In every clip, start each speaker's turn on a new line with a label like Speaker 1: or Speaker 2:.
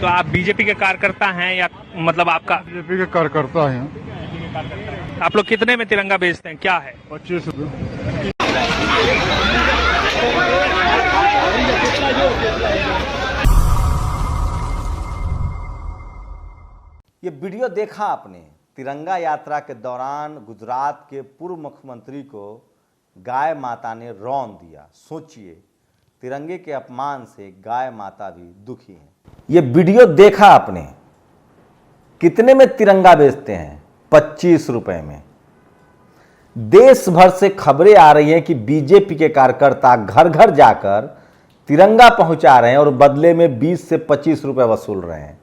Speaker 1: तो आप बीजेपी के कार्यकर्ता हैं या मतलब आपका
Speaker 2: बीजेपी के कार्यकर्ता हैं।
Speaker 1: आप लोग कितने में तिरंगा बेचते हैं, क्या है?
Speaker 2: 25 रुपये।
Speaker 3: ये वीडियो देखा आपने, तिरंगा यात्रा के दौरान गुजरात के पूर्व मुख्यमंत्री को गाय माता ने रौंद दिया। सोचिए, तिरंगे के अपमान से गाय माता भी दुखी हैं। ये वीडियो देखा आपने, कितने में तिरंगा बेचते हैं? 25 रुपए में। देश भर से खबरें आ रही हैं कि बीजेपी के कार्यकर्ता घर घर जाकर तिरंगा पहुंचा रहे हैं और बदले में 20 से 25 रुपए वसूल रहे हैं।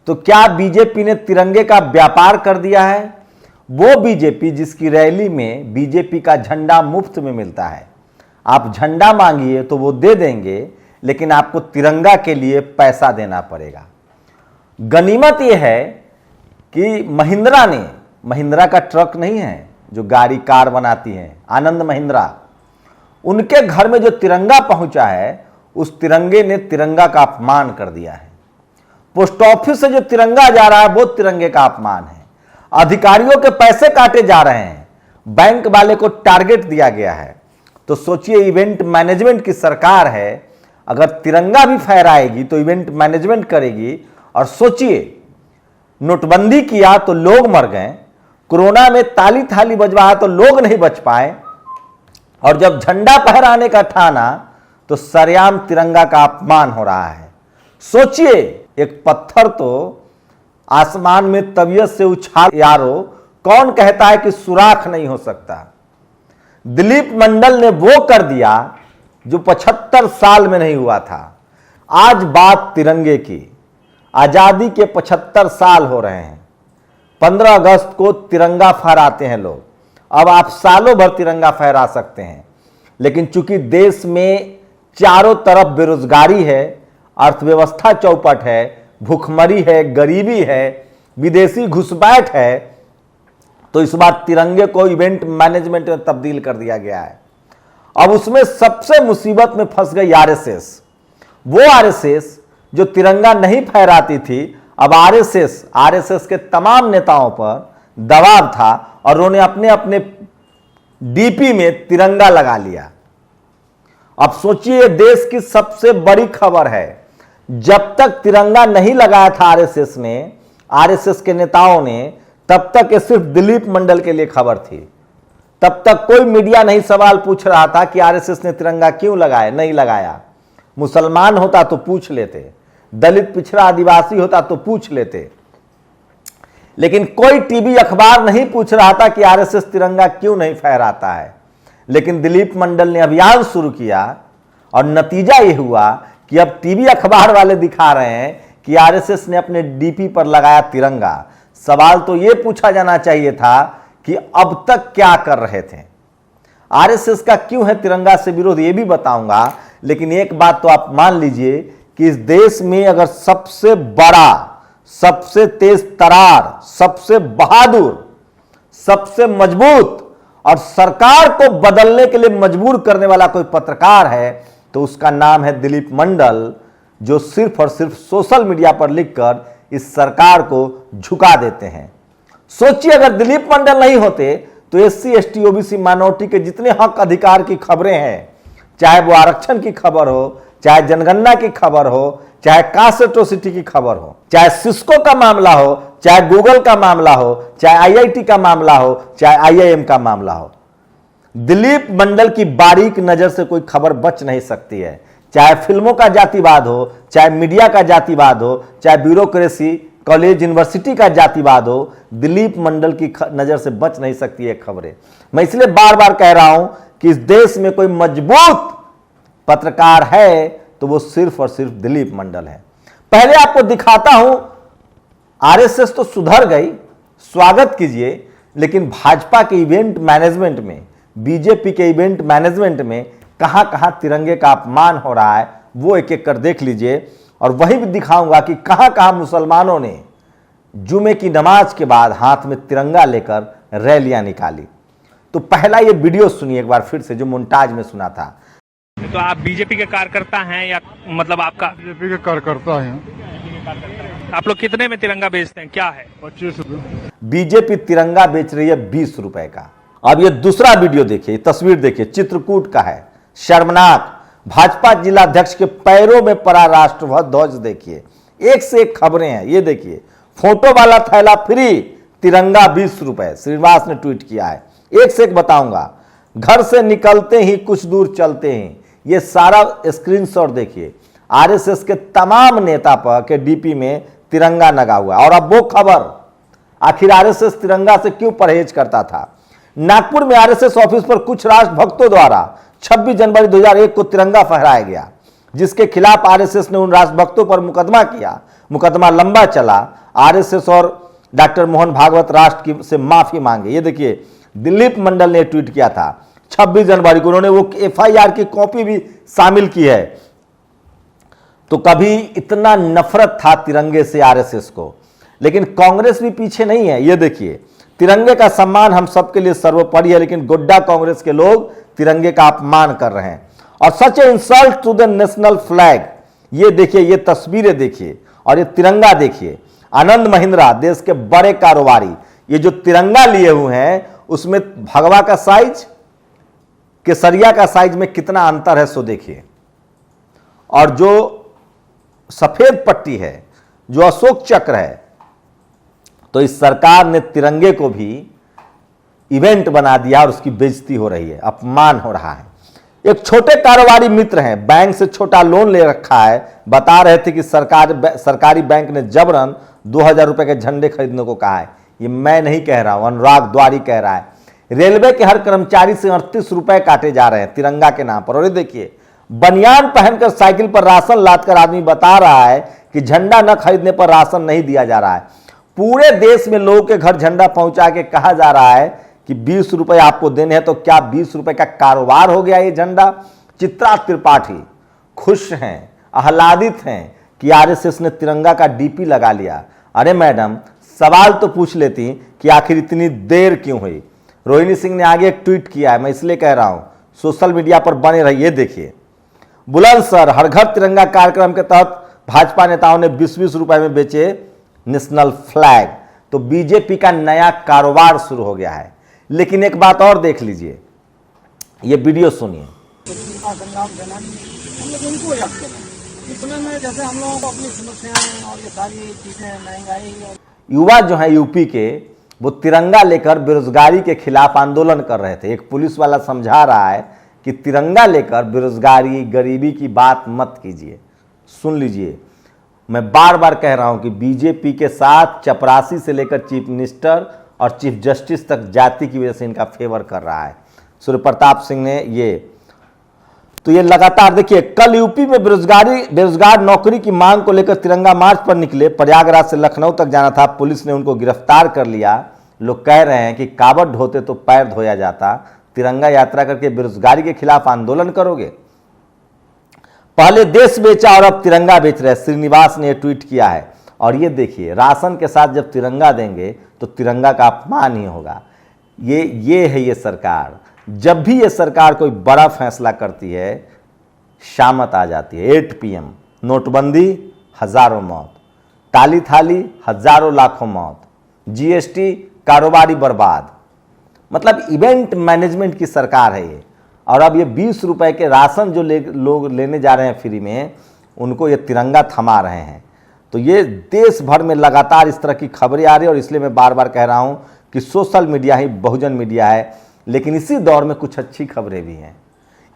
Speaker 3: तो क्या बीजेपी ने तिरंगे का व्यापार कर दिया है? वो बीजेपी जिसकी रैली में बीजेपी का झंडा मुफ्त में मिलता है। आप झंडा मांगिए तो वो दे देंगे, लेकिन आपको तिरंगा के लिए पैसा देना पड़ेगा। गनीमत यह है कि महिंद्रा का ट्रक नहीं है जो गाड़ी कार बनाती है, आनंद महिंद्रा, उनके घर में जो तिरंगा पहुंचा है, उस तिरंगे ने तिरंगा का अपमान कर दिया है। पोस्ट ऑफिस से जो तिरंगा जा रहा है वो तिरंगे का अपमान है। अधिकारियों के पैसे काटे जा रहे हैं, बैंक वाले को टारगेट दिया गया है। तो सोचिए, इवेंट मैनेजमेंट की सरकार है, अगर तिरंगा भी फहराएगी तो इवेंट मैनेजमेंट करेगी। और सोचिए, नोटबंदी किया तो लोग मर गए, कोरोना में ताली थाली बजवाया तो लोग नहीं बच पाए, और जब झंडा फहराने का ठाना तो सरेआम तिरंगा का अपमान हो रहा है। सोचिए, एक पत्थर तो आसमान में तबीयत से उछाल, यारो कौन कहता है कि सुराख नहीं हो सकता? दिलीप मंडल ने वो कर दिया जो 75 साल में नहीं हुआ था। आज बात तिरंगे की। आजादी के 75 साल हो रहे हैं। 15 अगस्त को तिरंगा फहराते हैं लोग। अब आप सालों भर तिरंगा फहरा सकते हैं, लेकिन चूंकि देश में चारों तरफ बेरोजगारी है, अर्थव्यवस्था चौपट है, भूखमरी है, गरीबी है, विदेशी घुसपैठ है, तो इस बार तिरंगे को इवेंट मैनेजमेंट में तब्दील कर दिया गया है। अब उसमें सबसे मुसीबत में फंस गई आरएसएस। वो आरएसएस जो तिरंगा नहीं फहराती थी, अब आरएसएस के तमाम नेताओं पर दबाव था और उन्होंने अपने अपने डीपी में तिरंगा लगा लिया। अब सोचिए, देश की सबसे बड़ी खबर है, जब तक तिरंगा नहीं लगाया था आरएसएस के नेताओं ने, तब तक ये सिर्फ दिलीप मंडल के लिए खबर थी। तब तक कोई मीडिया नहीं सवाल पूछ रहा था कि आरएसएस ने तिरंगा क्यों लगाया, नहीं लगाया। मुसलमान होता तो पूछ लेते, दलित पिछड़ा आदिवासी होता तो पूछ लेते, लेकिन कोई टीवी अखबार नहीं पूछ रहा था कि आरएसएस तिरंगा क्यों नहीं फहराता है। लेकिन दिलीप मंडल ने अभियान शुरू किया और नतीजा यह हुआ कि अब टीवी अखबार वाले दिखा रहे हैं कि आरएसएस ने अपने डीपी पर लगाया तिरंगा। सवाल तो यह पूछा जाना चाहिए था कि अब तक क्या कर रहे थे? आरएसएस का क्यों है तिरंगा से विरोध, यह भी बताऊंगा। लेकिन एक बात तो आप मान लीजिए कि इस देश में अगर सबसे बड़ा, सबसे तेज तरार, सबसे बहादुर, सबसे मजबूत और सरकार को बदलने के लिए मजबूर करने वाला कोई पत्रकार है, तो उसका नाम है दिलीप मंडल, जो सिर्फ और सिर्फ सोशल मीडिया पर लिखकर इस सरकार को झुका देते हैं। सोचिए, अगर दिलीप मंडल नहीं होते तो एससी एसटी ओबीसी माइनॉरिटी के जितने हक अधिकार की खबरें हैं, चाहे वो आरक्षण की खबर हो, चाहे जनगणना की खबर हो, चाहे कास्ट एट्रोसिटी की खबर हो, चाहे सिस्को का मामला हो, चाहे गूगल का मामला हो, चाहे आईआईटी का मामला हो, चाहे आईआईएम का मामला हो, दिलीप मंडल की बारीक नजर से कोई खबर बच नहीं सकती है। चाहे फिल्मों का जातिवाद हो, चाहे मीडिया का जातिवाद हो, चाहे ब्यूरोक्रेसी, कॉलेज, यूनिवर्सिटी का जातिवाद हो, दिलीप मंडल की नजर से बच नहीं सकती है खबरें। मैं इसलिए बार बार कह रहा हूं कि इस देश में कोई मजबूत पत्रकार है तो वो सिर्फ और सिर्फ दिलीप मंडल है। पहले आपको दिखाता हूं, आरएसएस तो सुधर गई, स्वागत कीजिए, लेकिन भाजपा के इवेंट मैनेजमेंट में, बीजेपी के इवेंट मैनेजमेंट में कहां कहां तिरंगे का अपमान हो रहा है, वो एक एक कर देख लीजिए। और वही भी दिखाऊंगा कि कहां कहां मुसलमानों ने जुमे की नमाज के बाद हाथ में तिरंगा लेकर रैलियां निकाली। तो पहला ये वीडियो सुनिए एक बार फिर से, जो मोन्टाज में सुना था।
Speaker 1: तो आप बीजेपी के कार्यकर्ता हैं या मतलब आपका?
Speaker 2: बीजेपी के कार्यकर्ता हैं।
Speaker 1: आप लोग कितने में तिरंगा बेचते हैं, क्या है?
Speaker 2: 25 रुपये।
Speaker 3: बीजेपी तिरंगा बेच रही है 20 रुपए का। अब ये दूसरा वीडियो देखिए, तस्वीर देखिए, चित्रकूट का है, शर्मनाक। भाजपा जिलाध्यक्ष के पैरों में पड़ा राष्ट्रध्वज देखिए, एक से एक खबरें हैं। ये देखिए, फोटो वाला थैला फ्री, तिरंगा 20 रुपए, श्रीनिवास ने ट्वीट किया है। एक से एक बताऊंगा, घर से निकलते ही कुछ दूर चलते ही, ये सारा स्क्रीनशॉट देखिए। आरएसएस के तमाम नेता पर के डीपी में तिरंगा लगा हुआ। और अब वो खबर, आखिर आरएसएस तिरंगा से क्यों परहेज करता था। नागपुर में आरएसएस ऑफिस पर कुछ राष्ट्रभक्तों द्वारा 26 जनवरी 2001 को तिरंगा फहराया गया, जिसके खिलाफ आरएसएस ने उन राष्ट्रभक्तों पर मुकदमा किया। मुकदमा लंबा चला। आरएसएस और डॉक्टर मोहन भागवत राष्ट्र से माफी मांगे। ये देखिए, दिलीप मंडल ने ट्वीट किया था 26 जनवरी को, उन्होंने वो एफआईआर की कॉपी भी शामिल की है। तो कभी इतना नफरत था तिरंगे से आरएसएस को, लेकिन कांग्रेस भी पीछे नहीं है। ये देखिए, तिरंगे का सम्मान हम सबके लिए सर्वोपरि है, लेकिन गोड्डा कांग्रेस के लोग तिरंगे का अपमान कर रहे हैं। और such a insult to the national flag. ये देखिए, ये तस्वीरें देखिए और ये तिरंगा देखिए। आनंद महिंद्रा, देश के बड़े कारोबारी, ये जो तिरंगा लिए हुए हैं उसमें भगवा का साइज, केसरिया का साइज में कितना अंतर है सो देखिए। और जो सफेद पट्टी है, जो अशोक चक्र है, तो इस सरकार ने तिरंगे को भी इवेंट बना दिया और उसकी बेइज्जती हो रही है, अपमान हो रहा है। एक छोटे कारोबारी मित्र हैं, बैंक से छोटा लोन ले रखा है, बता रहे थे कि सरकारी बैंक ने जबरन 2000 रुपए के झंडे खरीदने को कहा है। ये मैं नहीं कह रहा हूं, अनुराग द्वारी कह रहा है। रेलवे के हर कर्मचारी से 38 रुपए काटे जा रहे हैं तिरंगा के नाम पर। और ये देखिए, बनियान पहनकर साइकिल पर राशन लादकर आदमी बता रहा है कि झंडा न खरीदने पर राशन नहीं दिया जा रहा है। पूरे देश में लोगों के घर झंडा पहुंचा के कहा जा रहा है कि 20 रुपए आपको देने हैं। तो क्या 20 रुपए का कारोबार हो गया ये झंडा? चित्रा त्रिपाठी खुश हैं, आह्लादित हैं कि आरएसएस ने तिरंगा का डीपी लगा लिया। अरे मैडम, सवाल तो पूछ लेती कि आखिर इतनी देर क्यों हुई। रोहिणी सिंह ने आगे एक ट्वीट किया है, मैं इसलिए कह रहा हूं, सोशल मीडिया पर बने रहिए। देखिए, बुलंदशहर हर घर तिरंगा कार्यक्रम के तहत भाजपा नेताओं ने 20-20 रुपए में बेचे नेशनल फ्लैग। तो बीजेपी का नया कारोबार शुरू हो गया है। लेकिन एक बात और देख लीजिए, ये वीडियो सुनिए।
Speaker 4: संग्राम सेनानी हम लोग उनको याद करें। इस समय में जैसे हम लोगों को अपनी समस्याएं और ये सारी चीजें, महंगाई और
Speaker 3: युवा जो है यूपी के, वो तिरंगा लेकर बेरोजगारी के खिलाफ आंदोलन कर रहे थे। एक पुलिस वाला समझा रहा है कि तिरंगा लेकर बेरोजगारी, गरीबी की बात मत कीजिए। सुन लीजिए, मैं बार बार कह रहा हूं कि बीजेपी के साथ चपरासी से लेकर चीफ मिनिस्टर और चीफ जस्टिस तक जाति की वजह से इनका फेवर कर रहा है। सूर्य प्रताप सिंह ने ये लगातार देखिए, कल यूपी में बेरोजगार नौकरी की मांग को लेकर तिरंगा मार्च पर निकले। प्रयागराज से लखनऊ तक जाना था, पुलिस ने उनको गिरफ्तार कर लिया। लोग कह रहे हैं कि कावड़ ढोते तो पैर धोया जाता। तिरंगा यात्रा करके बेरोजगारी के खिलाफ आंदोलन करोगे? पहले देश बेचा और अब तिरंगा बेच रहे, श्रीनिवास ने ट्वीट किया है। और ये देखिए, राशन के साथ जब तिरंगा देंगे तो तिरंगा का अपमान ही होगा। ये है ये सरकार। जब भी ये सरकार कोई बड़ा फैसला करती है, शामत आ जाती है। 8 PM नोटबंदी, हजारों मौत, ताली थाली, हजारों लाखों मौत, जीएसटी, कारोबारी बर्बाद। मतलब इवेंट मैनेजमेंट की सरकार है ये। और अब ये 20 रुपए के राशन जो लोग लेने जा रहे हैं फ्री में, उनको ये तिरंगा थमा रहे हैं। तो ये देश भर में लगातार इस तरह की खबरें आ रही है। और इसलिए मैं बार बार कह रहा हूं कि सोशल मीडिया ही बहुजन मीडिया है। लेकिन इसी दौर में कुछ अच्छी खबरें भी हैं।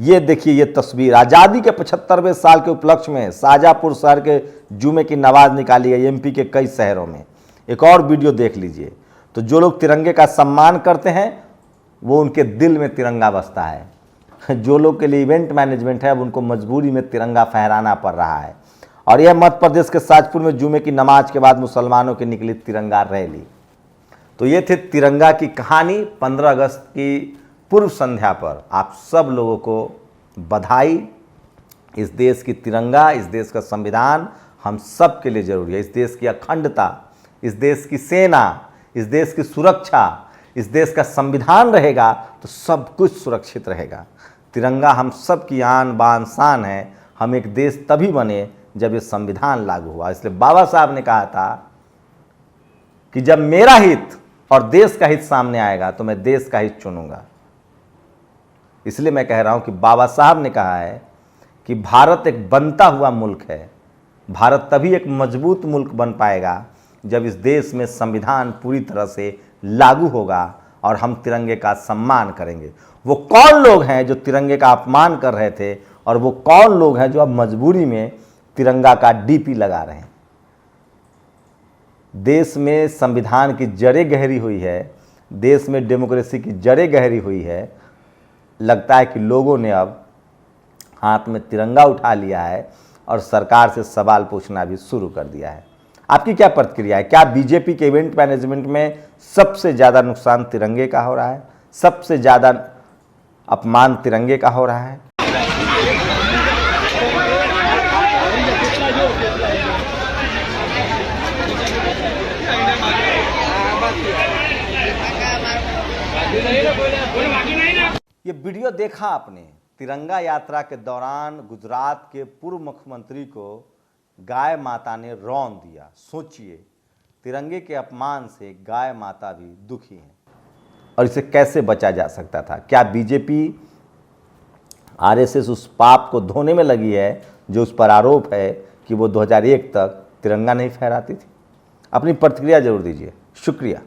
Speaker 3: ये देखिए, ये तस्वीर आज़ादी के 75वें साल के उपलक्ष्य में शाहजहाँपुर शहर के जुमे की नमाज निकाली गई एमपी के कई शहरों में। एक और वीडियो देख लीजिए। तो जो लोग तिरंगे का सम्मान करते हैं, वो उनके दिल में तिरंगा बसता है। जो लोग के लिए इवेंट मैनेजमेंट है, अब उनको मजबूरी में तिरंगा फहराना पड़ रहा है। और यह मध्य प्रदेश के साजपुर में जुमे की नमाज के बाद मुसलमानों की निकली तिरंगा रैली। तो ये थे तिरंगा की कहानी। 15 अगस्त की पूर्व संध्या पर आप सब लोगों को बधाई। इस देश की तिरंगा, इस देश का संविधान हम सब के लिए जरूरी है। इस देश की अखंडता, इस देश की सेना, इस देश की सुरक्षा, इस देश का संविधान रहेगा तो सब कुछ सुरक्षित रहेगा। तिरंगा हम सब की आन बान शान है। हम एक देश तभी बने जब ये संविधान लागू हुआ। इसलिए बाबा साहब ने कहा था कि जब मेरा हित और देश का हित सामने आएगा तो मैं देश का हित चुनूंगा। इसलिए मैं कह रहा हूं कि बाबा साहब ने कहा है कि भारत एक बनता हुआ मुल्क है। भारत तभी एक मजबूत मुल्क बन पाएगा जब इस देश में संविधान पूरी तरह से लागू होगा और हम तिरंगे का सम्मान करेंगे। वो कौन लोग हैं जो तिरंगे का अपमान कर रहे थे और वो कौन लोग हैं जो अब मजबूरी में तिरंगा का डीपी लगा रहे हैं। देश में संविधान की जड़ें गहरी हुई है, देश में डेमोक्रेसी की जड़ें गहरी हुई है। लगता है कि लोगों ने अब हाथ में तिरंगा उठा लिया है और सरकार से सवाल पूछना भी शुरू कर दिया है। आपकी क्या प्रतिक्रिया है? क्या बीजेपी के इवेंट मैनेजमेंट में सबसे ज़्यादा नुकसान तिरंगे का हो रहा है? सबसे ज़्यादा अपमान तिरंगे का हो रहा है? ये वीडियो देखा आपने, तिरंगा यात्रा के दौरान गुजरात के पूर्व मुख्यमंत्री को गाय माता ने रौंद दिया। सोचिए, तिरंगे के अपमान से गाय माता भी दुखी हैं और इसे कैसे बचा जा सकता था? क्या बीजेपी आरएसएस उस पाप को धोने में लगी है जो उस पर आरोप है कि वो 2001 तक तिरंगा नहीं फहराती थी? अपनी प्रतिक्रिया जरूर दीजिए। शुक्रिया।